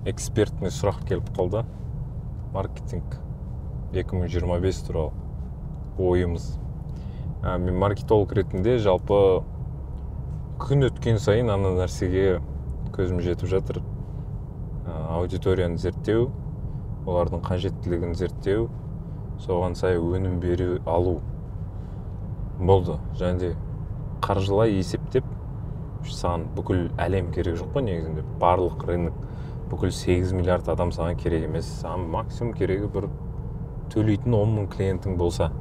экспертный сұрақ келіп қалды. Маркетинг 2025 туралы ойымыз. Мен маркетолог ретінде жалпы күн өткен сайын ана нәрсеге көзім жетіп жатыр. Аудиторияны зерттеу, олардың қажеттілігін зерттеу, соған сай өнім беру алу болды. Және де қаржылай есептеп, саған бүкіл әлем керек жоқ па негізінде? Барлық рынок, бүкіл 8 миллиард адам саған керек емес. Саған максимум керегі бір төлейтін 10 мың клиентің болса.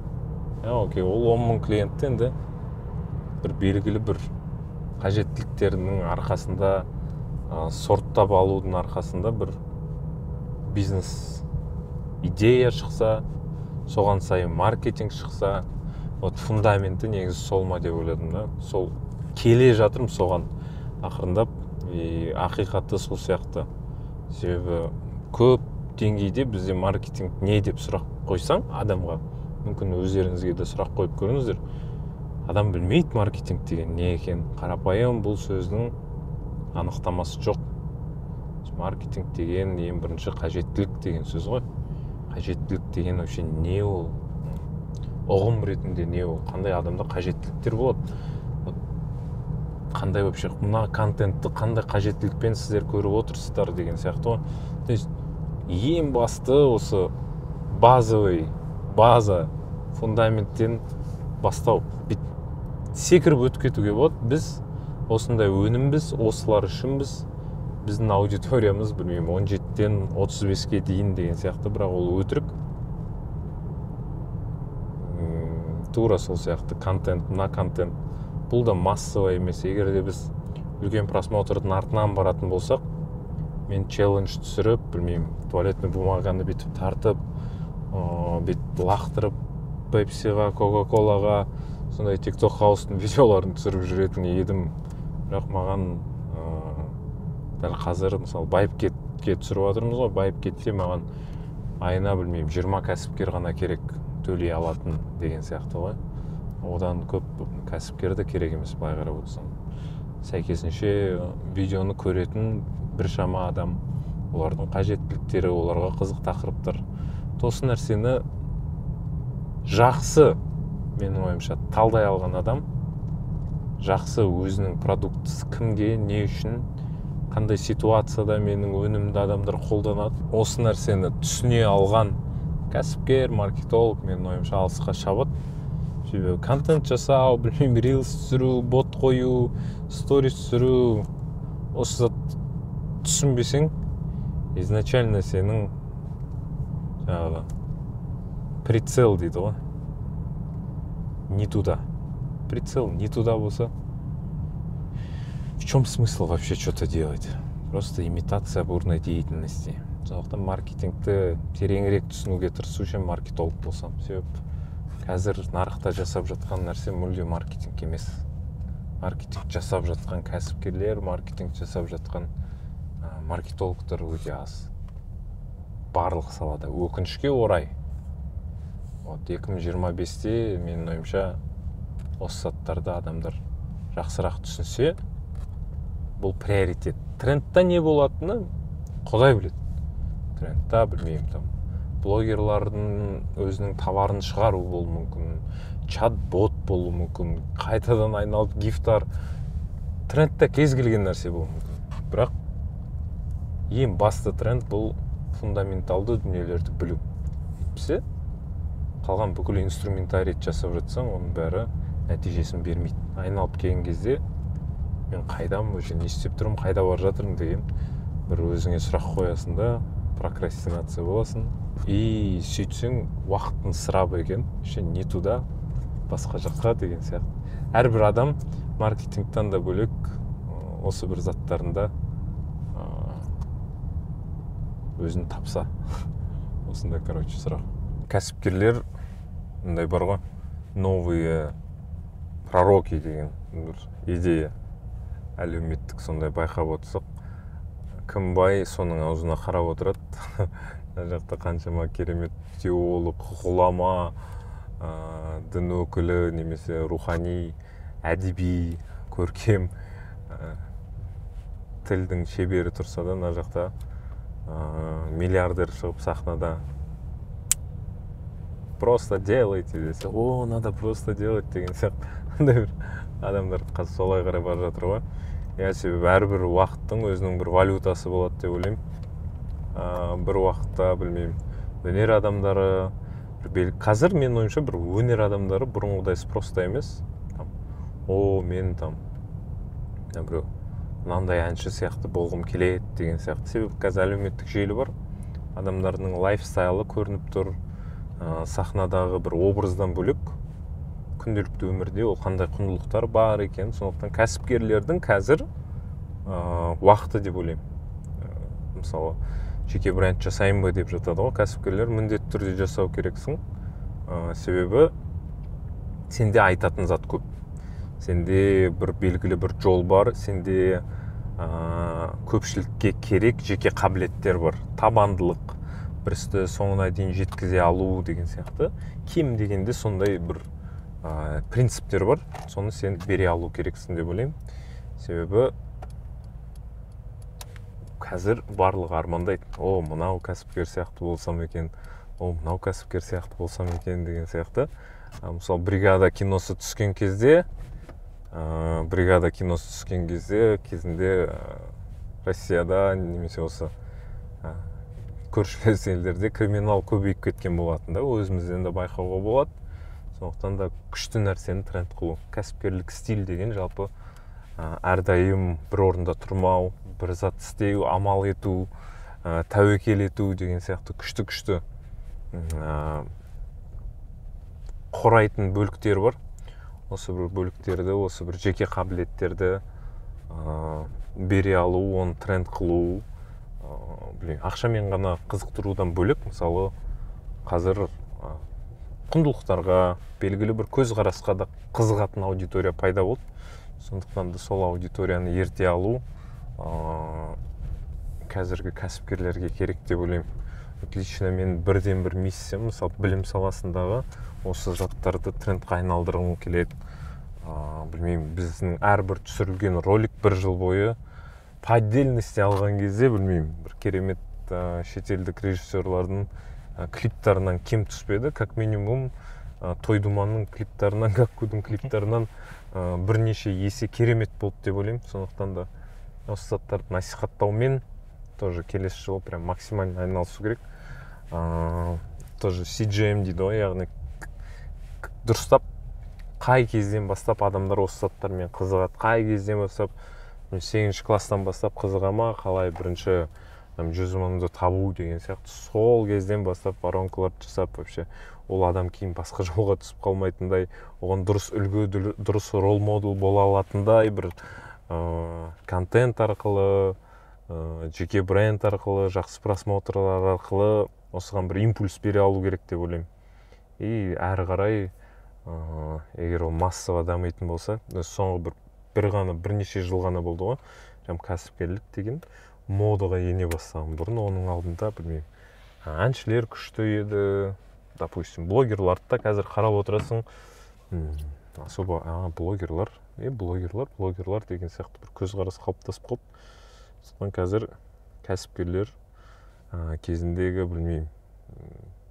Окей, ол 10 мың клиентті енді бір белгілі бір қажеттіліктерінің арқасында, сорттап алудың арқасында бір бизнес идея шықса, соған сай маркетинг шықса, вот фундаменті негізі сол ма деп ойладым да. Сол келе жатырмын соған ақырындап, ақиқаты сол сияқты. Себебі көп деңгейде бізде маркетинг не деп сұрақ қойсаң адамға, мүмкін өздеріңізге де сұрақ қойып көріңіздер. Адам білмейді маркетинг деген не екен. Қарапайым бұл сөздің анықтамасы жоқ. Маркетинг деген ең бірінші қажеттілік деген сөз ғой. Қажеттілік деген вообще не ол? Ұғым ретінде не ол? Қандай адамда қажеттіліктер болады? Қандай вообще мына контентті қандай қажеттілікпен сіздер көріп отырсыздар деген сияқты ғой. То есть ең басты осы база фундаменттен бастау. Секіріп өтіп кетуге болады. Біз осындай өнімбіз, осылар үшінбіз. Біздің аудиториямыз, білмеймін, 17-тен 35-ке дейін деген сияқты, бірақ ол өтірік. Тура сол сияқты контент, мына контент. Бұл да массовый емес. Егер де біз үлкен просмотрдың артынан баратын болсақ, мен челлендж түсіріп, білмеймін, туалетный бумаганы бүйтіп тартып, бүйтіп лақтырып, Пепсиға, Кока-Колаға, сондай TikTok хаустың видеоларын түсіріп жүретін едім. Бірақ маған дәл қазір, мысалы, байыпкетке түсіріп жатырмыз ғой, байыпкетте маған айына, білмеймін, 20 кәсіпкер ғана керек төлей алатын деген сияқты ғой. Одан көп кәсіпкер де керек емес, былай қарап отырсаң. Сәйкесінше видеоны көретін біршама адам, олардың қажеттіліктері, оларға қызық тақырыптар. Осы нәрсені жақсы, менің ойымша, талдай алған адам, жақсы өзінің продуктысы кімге, не үшін, қандай ситуацияда менің өнімді адамдар қолданады, осы нәрсені түсіне алған кәсіпкер, маркетолог, менің ойымша, алысқа шабады. Себебі контент жасау, білмеймін, рилс түсіру, бот қою, сторис түсіру, осы зат түсінбесең, изначально сенің жаңағы прицел дейді ғой. Не туда. Прицел не туда болса. В чем смысл вообще что-то делать? Просто имитация бурной деятельности. Сондықтан маркетингті тереңірек түсінуге тырысушы маркетолог болсам. Себебі қазір нарықта жасап жатқан нәрсе мүлде маркетинг емес. Маркетинг жасап жатқан кәсіпкерлер, маркетинг жасап жатқан маркетологтар өте аз. Барлық салада. Өкінішке орай. 2025-те менің ойымша осы саттарды адамдар жақсырақ түсінсе, бұл приоритет. Трендта не болатыны Құдай біледі. Трендта, білмеймін, там блогерлардың өзінің товарын шығару болуы мүмкін, чат-бот болуы мүмкін, қайтадан айналып гифтар. Трендта кез келген нәрсе болуы мүмкін. Бірақ ең басты тренд бұл фундаменталды дүниелерді білу. Етпесе, қалған бүкіл инструментарий жасап жатсаң, оның бәрі нәтижесін бермейді. Айналып келген кезде, мен қайдам, не істеп тұрмын, қайда бар жатырмын деген бір өзіңе сұрақ қоясың да, прокрастинация боласың. И сөйтсең, уақыттың ысырабы екен, не туда, басқа жаққа деген сияқты. Әрбір адам маркетингтан да бөлек осы бір заттарында өзін тапса. Осында, короче, сұрақ. Кәсіпкерлер, мындай бар ғой, новые пророки деген бір идея. Әлеуметтік сондай байқап отырсақ, кім бай соның аузына қарап отырады. Жақта қаншама керемет теолог, ғұлама, дін өкілі, немесе рухани, әдеби, көркем тілдің шебері тұрса да, мына жақта миллиардер шығып сахнада просто делайте десе, о, надо просто делать деген сияқты андай бір адамдар қазір солай қарай бара жатыр ғой. иә, себебі әрбір уақыттың өзінің бір валютасы болады деп ойлаймын. Бір уақытта білмеймін, өнер адамдары қазір менің ойымша бір өнер адамдары бұрынғыдай спроста емес. Мен біреу мынандай әнші сияқты болғым келеді деген сияқты. Себебі қазір әлеуметтік желі бар, адамдардың лайфстайлы көрініп тұр, сахнадағы бір образдан бөлек күнделікті өмірде ол қандай құндылықтар бар екен. Сондықтан кәсіпкерлердің қазір уақыты деп ойлаймын. Мысалы, жеке бренд жасайын ба деп жатады ғой кәсіпкерлер, міндетті түрде жасау керексің. Себебі сенде айтатын зат көп. Сенде бір белгілі бір жол бар, сенде көпшілікке керек жеке қабілеттер бар, табандылық, бір істі соңына дейін жеткізе алу деген сияқты. Кем дегенде сондай бір принциптер бар, соны сен бере алу керексің деп ойлаймын. Себебі қазір барлығы армандайды, мынау кәсіпкер сияқты болсам екен, мынау кәсіпкер сияқты болсам екен деген сияқты. Мысалы, бригада киносы түскен кезде кезінде Россияда немесе осы көршілес елдерде криминал көбейіп кеткен болатын да, өзімізден де байқауға болады. Сондықтан да күшті нәрсені тренд қылу. Кәсіпкерлік стиль деген жалпы әрдайым бір орында тұрмау, бір зат істеу, амал ету, тәуекел ету деген сияқты күшті қорайтын бөліктер бар. Осы бір бөліктерді, осы бір жеке қабілеттерді бере алу, оны тренд қылу, ақшамен ғана қызықтырудан бөлек, мысалы, қазір құндылықтарға, белгілі бір көзқарасқа да қызығатын аудитория пайда болды. Сондықтан да сол аудиторияны ерте алу қазіргі кәсіпкерлерге керек деп ойлаймын. Лично мен бірден бір миссиям, мысалы, білім саласындағы осы заттарды трендқа айналдырғым келеді. Білмеймін, біздің әрбір түсірілген ролик бір жыл бойы по отдельности алған кезде, білмеймін, бір керемет шетелдік режиссерлардың клиптарынан кем түспеді. Как минимум, Тойдуманның клиптарынан, Гаккудың клиптарынан бірнеше есе керемет болды деп ойлаймын. Сондықтан да осы заттарды насихаттаумен тоже келесі жылы прям максимально айналысу керек. Тоже CGM дейді ғой, яғни дұрыстап қай кезден бастап адамдар осы заттармен қызығады, қай кезден бастап 8-ші класстан бастап қызығама, қалай бірінші 100 мыңды табу деген сияқты, сол кезден бастап воронкаларды жасап, вообще ол адам кейін басқа жолға түсіп қалмайтындай, оған дұрыс үлгі, дұрыс рол модел бола алатындай бір контент арқылы, жеке бренд арқылы, жақсы просмотрлар арқылы осыған бір импульс бере алу керек деп ойлаймын. И әрі қарай егер ол массаға дамитын болса, соңғы бірнеше жыл ғана болды ғой, кәсіпкерлік деген модаға ене бастаған. Бұрын оның алдында, білмеймін, әншілер күшті еді, допустим, блогерларды да қазір қарап отырасың, особо блогерлар деген сияқты бір көзқарас қалыптасып қалып. Сондықтан қазір кәсіпкерлер кезіндегі, білмеймін,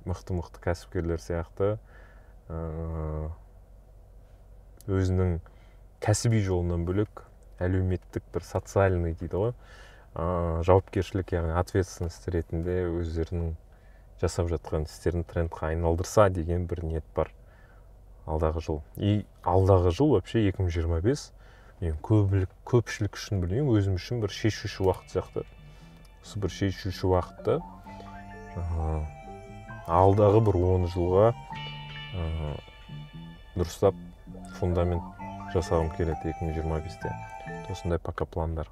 мықты кәсіпкерлер сияқты өзінің кәсіби жолынан бөлек әлеуметтік бір социальный дейді ғой, жауапкершілік, яғни ответственность ретінде өздерінің жасап жатқан істерін трендқа айналдырса деген бір ниет бар алдағы жыл. И алдағы жыл вообще 2025 мен көпшілік үшін, білмеймін, өзім үшін бір шешуші уақыт сияқты. Осы бір шешуші уақытта алдағы бір 10 жылға дұрыстап фундамент жасағым келеді 2025-те. Осындай пока пландар.